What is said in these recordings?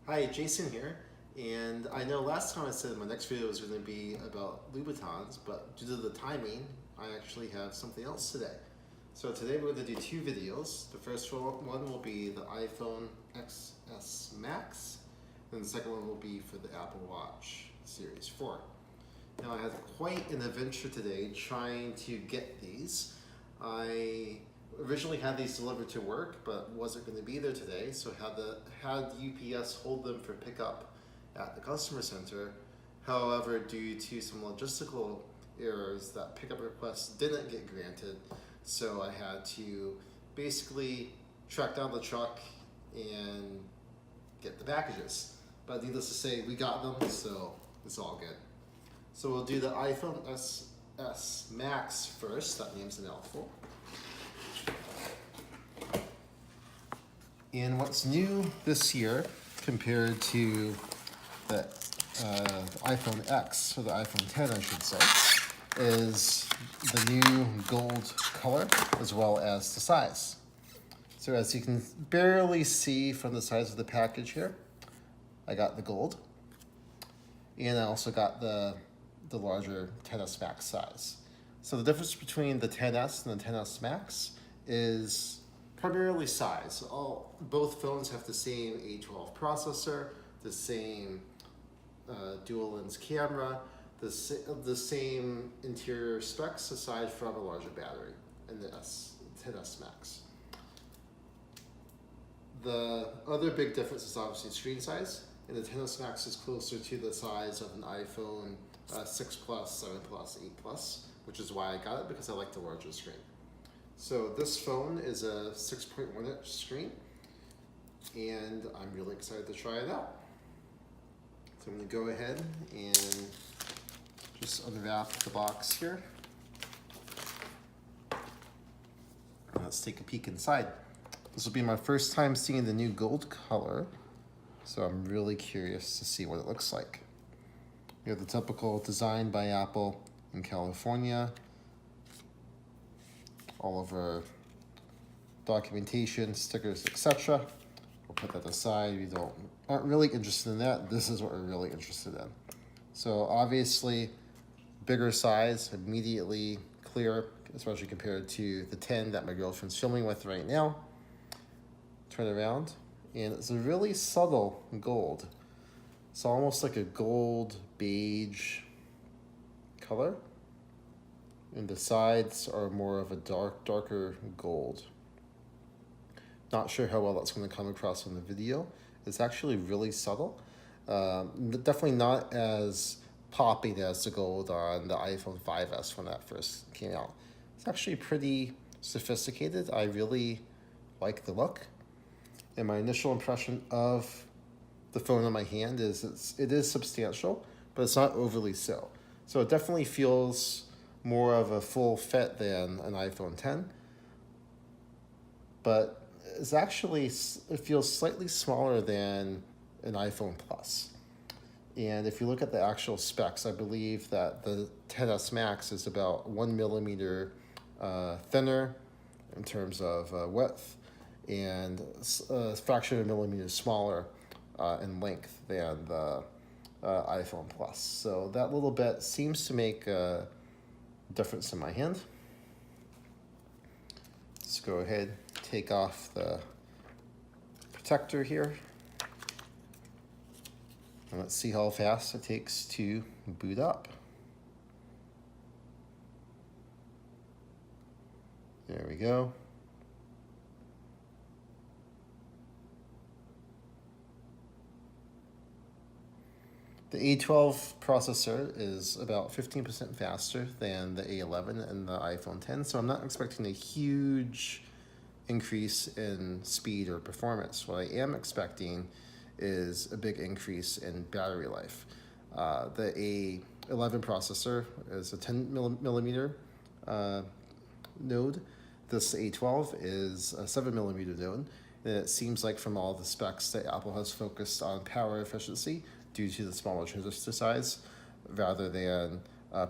Hi, Jason here, and I know last time I said my next video was going to be about Louboutins, but due to the timing, I actually have something else today. So today we're going to do two videos. The first one will be the iPhone XS Max, and the second one will be for the Apple Watch Series 4. Now I had quite an adventure today trying to get these. I originally had these delivered to work, but wasn't going to be there today, so had UPS hold them for pickup at the customer center. However, due to some logistical errors, that pickup request didn't get granted, so I had to basically track down the truck and get the packages. But needless to say, we got them, so it's all good. So we'll do the iPhone XS Max first. That name's an mouthful. And what's new this year compared to the iPhone X, or the iPhone 10 I should say, is the new gold color as well as the size. So as you can barely see from the size of the package here, I got the gold. And I also got the larger 10s Max size. So the difference between the 10s and the 10s Max is primarily size. Both phones have the same A12 processor, the same dual lens camera, the same interior specs aside from a larger battery in the 10s Max. The other big difference is obviously screen size, and the 10s Max is closer to the size of an iPhone 6 Plus, 7 Plus, 8 Plus, which is why I got it, because I like the larger screen. So this phone is a 6.1 inch screen, and I'm really excited to try it out. So I'm going to go ahead and just unwrap the box here. Let's take a peek inside. This will be my first time seeing the new gold color, so I'm really curious to see what it looks like. We have the typical design by Apple in California. All of our documentation, stickers, etc. We'll put that aside. We aren't really interested in that. This is what we're really interested in. So obviously, bigger size, immediately clear, especially compared to the 10 that my girlfriend's filming with right now. Turn around, and it's a really subtle gold. It's almost like a gold beige color. And the sides are more of a darker gold. Not sure how well that's going to come across in the video. It's actually really subtle. Definitely not as popping as the gold on the iPhone 5S when that first came out. It's actually pretty sophisticated. I really like the look. And my initial impression of the phone in my hand is it is substantial, but it's not overly so. So it definitely feels more of a full fit than an iPhone 10, but it feels slightly smaller than an iPhone Plus. And if you look at the actual specs, I believe that the 10s Max is about 1 millimeter thinner in terms of width, and a fraction of a millimeter smaller in length than the iPhone Plus. So that little bit seems to make a difference in my hand. Let's go ahead, take off the protector here. And let's see how fast it takes to boot up. There we go. The A12 processor is about 15% faster than the A11 and the iPhone 10, so I'm not expecting a huge increase in speed or performance. What I am expecting is a big increase in battery life. The A11 processor is a 10 millimeter node. This A12 is a 7 millimeter node, and it seems like from all the specs that Apple has focused on power efficiency due to the smaller transistor size, rather than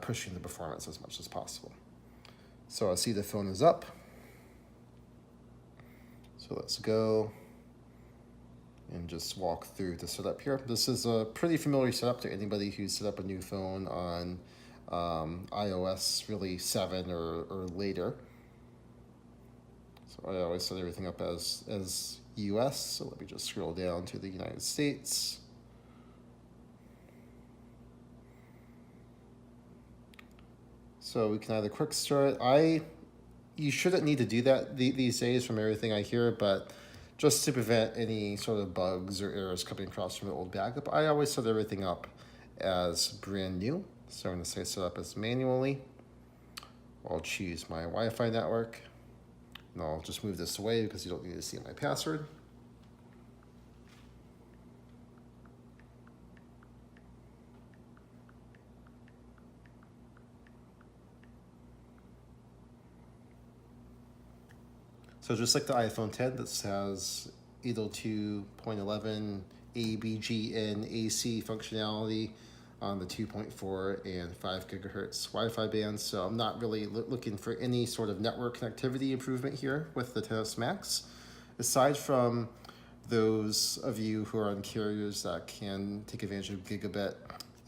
pushing the performance as much as possible. So I see the phone is up. So let's go and just walk through the setup here. This is a pretty familiar setup to anybody who's set up a new phone on iOS really 7 or later. So I always set everything up as US. So let me just scroll down to the United States. So we can either quick start. You shouldn't need to do that these days from everything I hear, but just to prevent any sort of bugs or errors coming across from the old backup, I always set everything up as brand new. So I'm going to say set up as manually. I'll choose my Wi-Fi network. And I'll just move this away because you don't need to see my password. So just like the iPhone 10, this has 802.11 ABGN AC functionality on the 2.4 and 5 gigahertz Wi-Fi bands. So I'm not really looking for any sort of network connectivity improvement here with the XS Max, aside from those of you who are on carriers that can take advantage of gigabit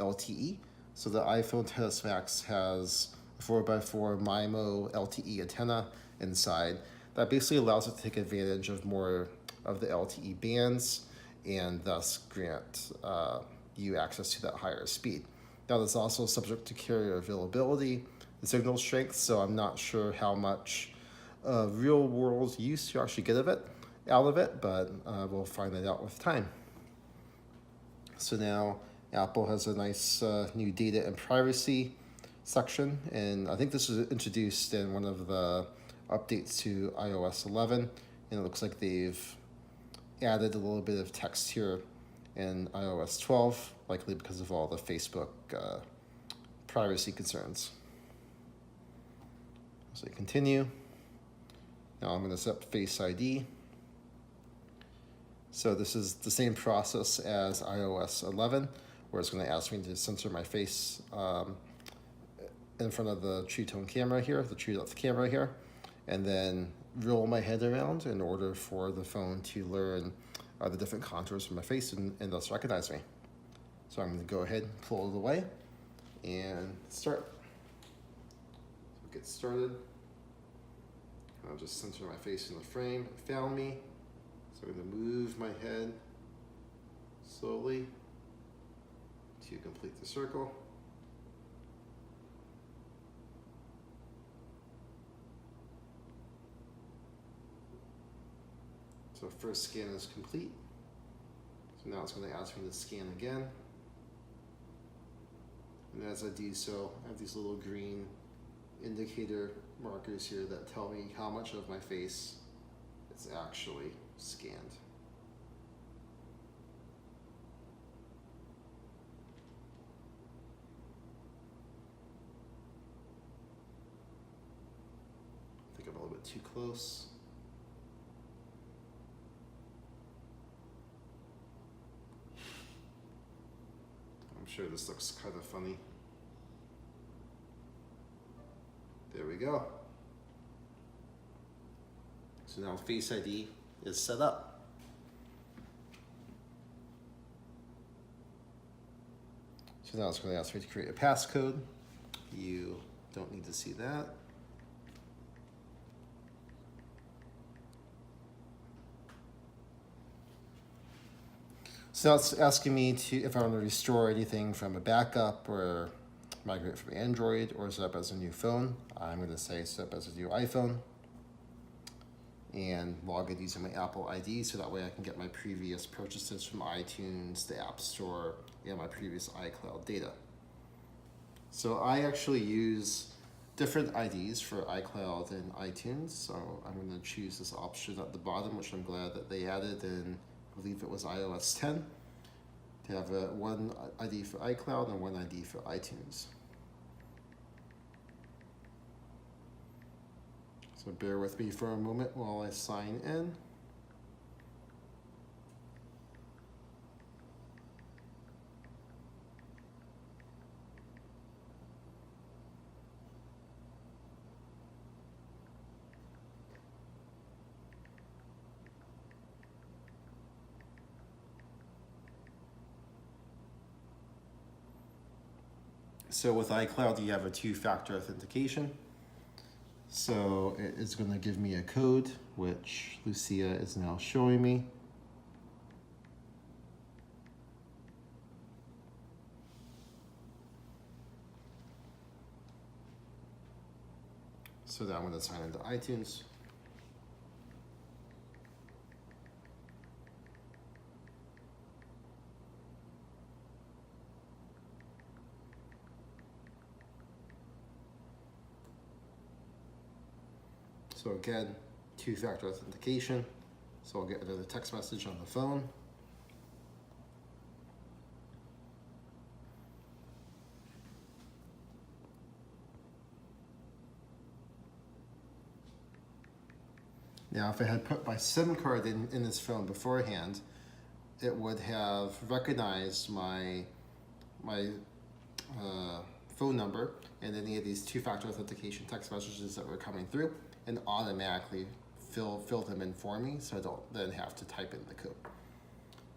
LTE. So the iPhone XS Max has a 4x4 MIMO LTE antenna inside that basically allows it to take advantage of more of the LTE bands and thus grant you access to that higher speed. Now, this is also subject to carrier availability and signal strength, so I'm not sure how much real world use you actually get out of it, but we'll find that out with time. So now Apple has a nice new data and privacy section, and I think this was introduced in one of the updates to iOS 11, and it looks like they've added a little bit of text here in iOS 12, likely because of all the Facebook privacy concerns. So continue. Now I'm going to set up Face ID. So this is the same process as iOS 11, where it's going to ask me to censor my face in front of the True Tone camera here, the True Depth camera here, and then roll my head around in order for the phone to learn the different contours from my face and thus recognize me. So I'm going to go ahead and pull it away and start. So get started. I'll just center my face in the frame. It found me. So I'm going to move my head slowly to complete the circle. So first scan is complete. So now it's going to ask me to scan again. And as I do so, I have these little green indicator markers here that tell me how much of my face is actually scanned. I think I'm a little bit too close. I'm sure this looks kind of funny. There we go. So now Face ID is set up. So now it's going to ask me to create a passcode. You don't need to see that. So now it's asking me if I want to restore anything from a backup or migrate from Android or set up as a new phone. I'm going to say set up as a new iPhone and log in using my Apple ID, so that way I can get my previous purchases from iTunes, the App Store, and my previous iCloud data. So I actually use different IDs for iCloud and iTunes, so I'm going to choose this option at the bottom, which I'm glad that they added in, I believe it was iOS 10, to have one ID for iCloud and one ID for iTunes. So bear with me for a moment while I sign in. So with iCloud, you have a two-factor authentication. So it is going to give me a code, which Lucia is now showing me. So now I'm going to sign into iTunes. So again, two-factor authentication. So I'll get another text message on the phone. Now, if I had put my SIM card in this phone beforehand, it would have recognized my phone number and any of these two-factor authentication text messages that were coming through, and automatically fill them in for me, so I don't then have to type in the code.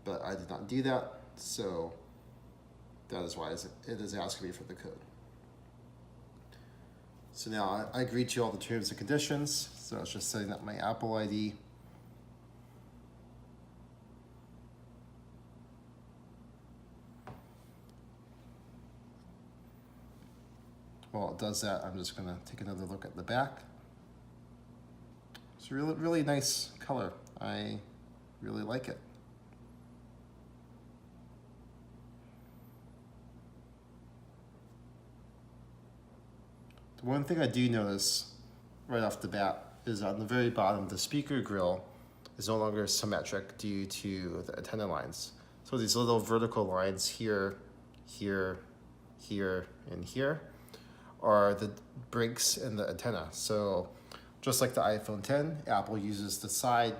But I did not do that, so that is why it is asking me for the code. So now I agreed to all the terms and conditions, so it's just setting up my Apple ID. While it does that, I'm just going to take another look at the back. It's a really nice color. I really like it. The one thing I do notice right off the bat is on the very bottom, the speaker grill is no longer symmetric due to the antenna lines. So these little vertical lines here, here, here, and here are the breaks in the antenna. So just like the iPhone 10, Apple uses the side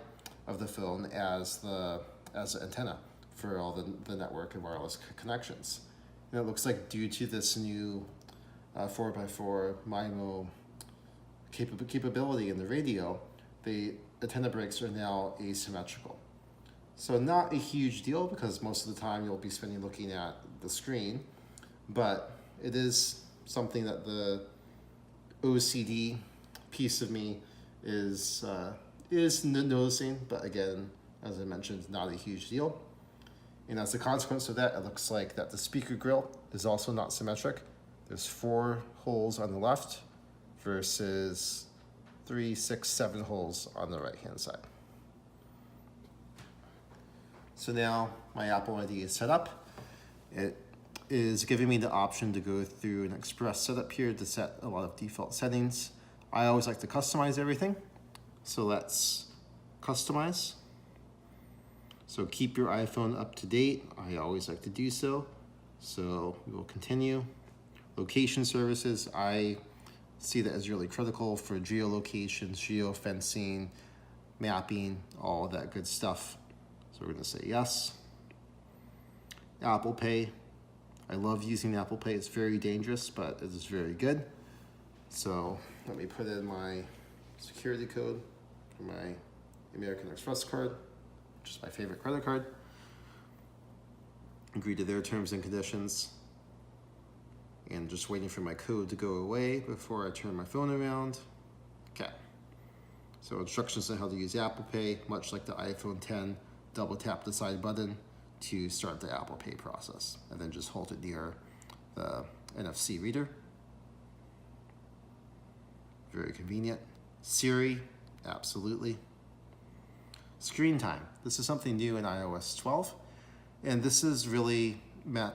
of the phone as the antenna for all the network and wireless connections. And it looks like due to this new 4x4 MIMO capability in the radio, the antenna breaks are now asymmetrical. So not a huge deal, because most of the time you'll be spending looking at the screen, but it is something that the OCD piece of me is noticing, but again, as I mentioned, not a huge deal. And as a consequence of that, it looks like that the speaker grill is also not symmetric. There's 4 holes on the left versus 3, 6, 7 holes on the right-hand side. So now my Apple ID is set up. It is giving me the option to go through an express setup here to set a lot of default settings. I always like to customize everything. So let's customize. So keep your iPhone up to date. I always like to do so. So we will continue. Location services, I see that as really critical for geolocation, geofencing, mapping, all of that good stuff. So we're gonna say yes. Apple Pay, I love using Apple Pay. It's very dangerous, but it is very good. So let me put in my security code for my American Express card, which is my favorite credit card. Agree to their terms and conditions. And just waiting for my code to go away before I turn my phone around. Okay. So instructions on how to use Apple Pay, much like the iPhone 10, double tap the side button to start the Apple Pay process, and then just hold it near the NFC reader. Very convenient. Siri, absolutely. Screen time. This is something new in iOS 12, and this is really meant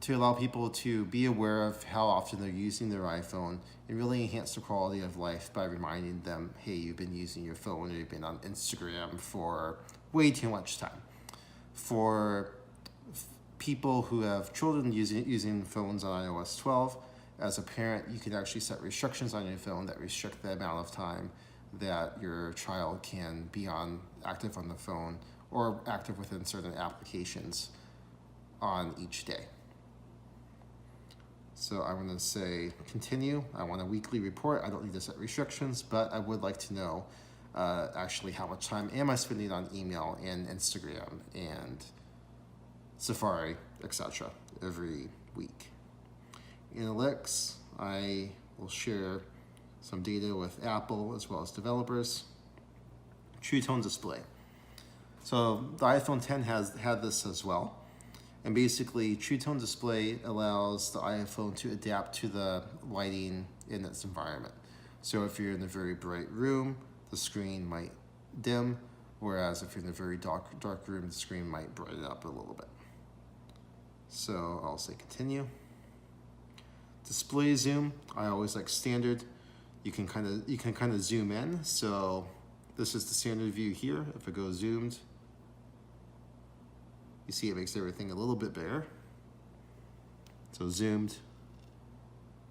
to allow people to be aware of how often they're using their iPhone and really enhance the quality of life by reminding them, hey, you've been using your phone, or you've been on Instagram for way too much time. For people who have children using phones on iOS 12, as a parent, you can actually set restrictions on your phone that restrict the amount of time that your child can be active on the phone or active within certain applications on each day. So I'm going to say continue. I want a weekly report. I don't need to set restrictions, but I would like to know actually how much time am I spending on email and Instagram and Safari, etc. every week. Analytics, I will share some data with Apple as well as developers. True Tone Display. So the iPhone 10 has had this as well. And basically, True Tone Display allows the iPhone to adapt to the lighting in its environment. So if you're in a very bright room, the screen might dim, whereas if you're in a very dark room, the screen might brighten up a little bit. So I'll say continue. Display zoom, I always like standard. You can kind of zoom in. So this is the standard view here. If it goes zoomed, you see it makes everything a little bit bigger. So zoomed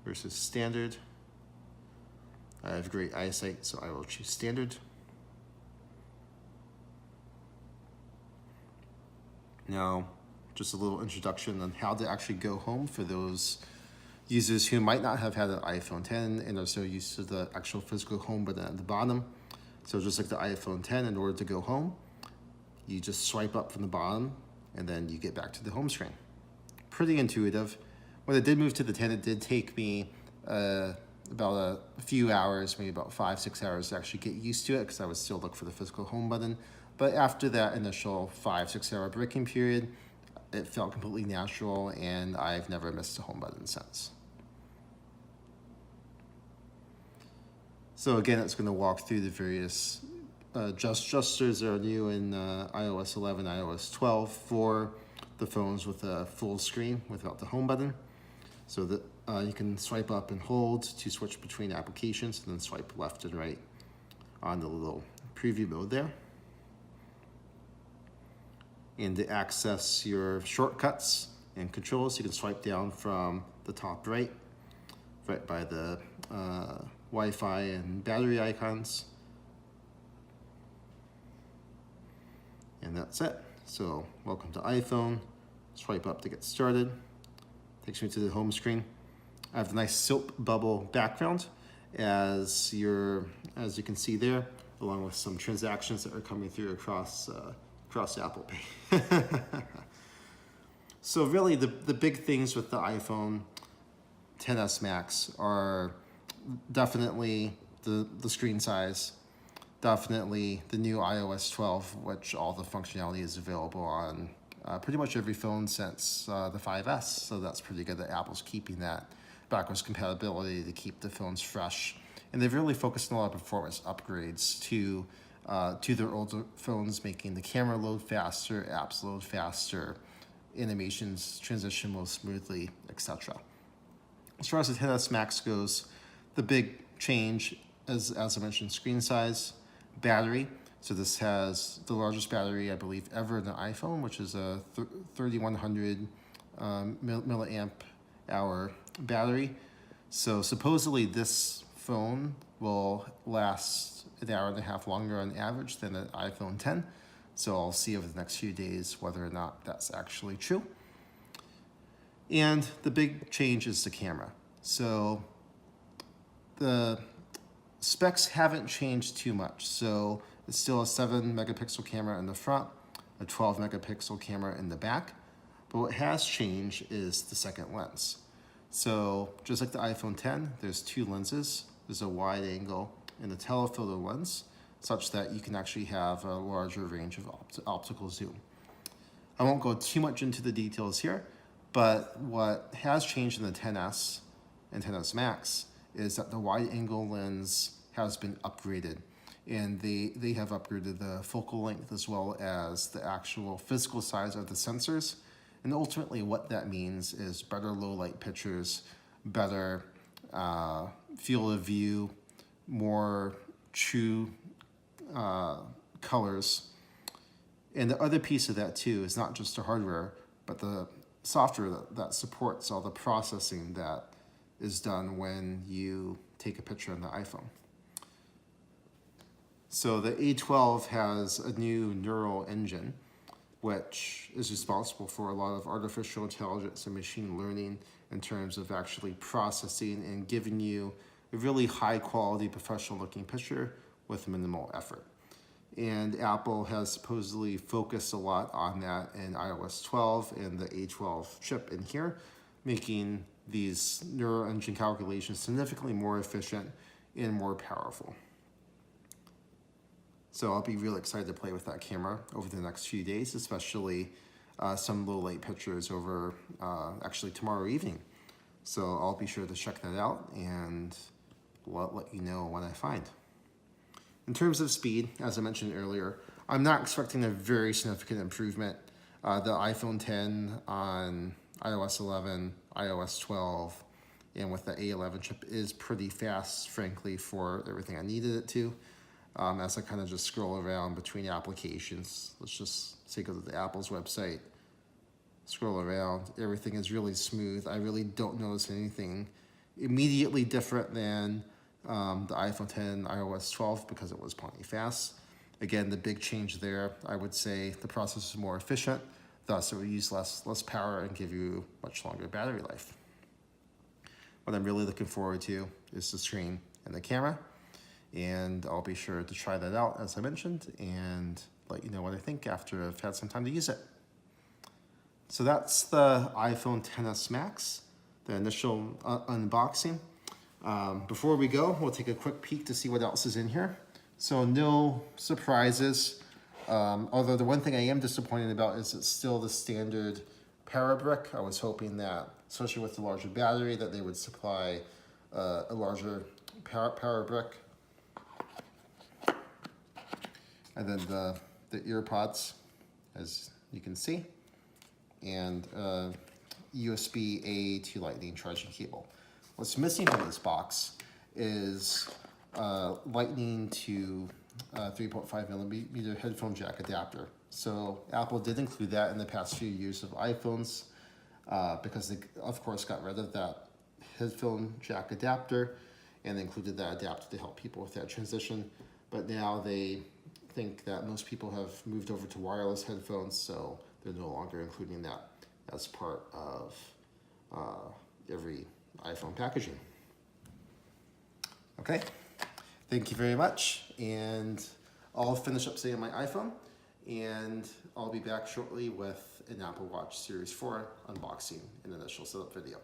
versus standard. I have great eyesight, so I will choose standard. Now, just a little introduction on how to actually go home for those users who might not have had an iPhone 10 and are so used to the actual physical home button at the bottom. So just like the iPhone 10, in order to go home, you just swipe up from the bottom and then you get back to the home screen. Pretty intuitive. When I did move to the 10, it did take me about a few hours, maybe about 5-6 hours to actually get used to it because I would still look for the physical home button. But after that initial 5-6 hour breaking period, it felt completely natural and I've never missed a home button since. So again, it's going to walk through the various gestures that are new in iOS 11, iOS 12 for the phones with a full screen without the home button. So that you can swipe up and hold to switch between applications and then swipe left and right on the little preview mode there. And to access your shortcuts and controls, you can swipe down from the top right by the Wi-Fi and battery icons. And that's it. So welcome to iPhone. Swipe up to get started. Takes me to the home screen. I have a nice soap bubble background as you can see there, along with some transactions that are coming through across Apple Pay. So really the big things with the iPhone XS Max are definitely the screen size, definitely the new iOS 12, which all the functionality is available on pretty much every phone since the 5S. So that's pretty good that Apple's keeping that backwards compatibility to keep the phones fresh. And they've really focused on a lot of performance upgrades to their older phones, making the camera load faster, apps load faster, animations transition more smoothly, etc. As far as the XS Max goes, the big change, as I mentioned, screen size, battery. So this has the largest battery, I believe, ever in an iPhone, which is a 3100 milliamp hour battery. So supposedly this phone will last an hour and a half longer on average than an iPhone 10. So I'll see over the next few days whether or not that's actually true. And the big change is the camera. So the specs haven't changed too much. So it's still a 7 megapixel camera in the front, a 12 megapixel camera in the back. But what has changed is the second lens. So just like the iPhone 10, there's two lenses. There's a wide angle and a telephoto lens, such that you can actually have a larger range of optical zoom. I won't go too much into the details here, but what has changed in the XS and XS Max is that the wide angle lens has been upgraded, and they have upgraded the focal length as well as the actual physical size of the sensors. And ultimately what that means is better low light pictures, better field of view, more true colors. And the other piece of that too is not just the hardware, but the software that supports all the processing that is done when you take a picture on the iPhone. So the A12 has a new neural engine, which is responsible for a lot of artificial intelligence and machine learning in terms of actually processing and giving you a really high quality professional looking picture with minimal effort. And Apple has supposedly focused a lot on that in iOS 12 and the A12 chip in here. making these neural engine calculations significantly more efficient and more powerful. So I'll be really excited to play with that camera over the next few days, especially some low light pictures over actually tomorrow evening. So I'll be sure to check that out and let you know what I find. In terms of speed, as I mentioned earlier, I'm not expecting a very significant improvement. The iPhone 10 on iOS 11, iOS 12, and with the A11 chip is pretty fast, frankly, for everything I needed it to. As I kind of just scroll around between applications, let's just say go to the Apple's website, scroll around, everything is really smooth. I really don't notice anything immediately different than the iPhone 10, iOS 12 because it was plenty fast. Again, the big change there, I would say the processor is more efficient, thus it would use less power and give you much longer battery life. What I'm really looking forward to is the screen and the camera, and I'll be sure to try that out as I mentioned and let you know what I think after I've had some time to use it. So that's the iPhone XS Max, the initial unboxing. Before we go, we'll take a quick peek to see what else is in here. So no surprises, although the one thing I am disappointed about is it's still the standard power brick. I was hoping that, especially with the larger battery, that they would supply a larger power brick. And then the ear pods, as you can see, and USB-A to Lightning charging cable. What's missing from this box is Lightning to 3.5 millimeter headphone jack adapter. So Apple did include that in the past few years of iPhones because they, of course, got rid of that headphone jack adapter and included that adapter to help people with that transition. But now they think that most people have moved over to wireless headphones, so they're no longer including that as part of every iPhone packaging. Okay, thank you very much, and I'll finish up saying my iPhone, and I'll be back shortly with an Apple Watch Series 4 unboxing and initial setup video.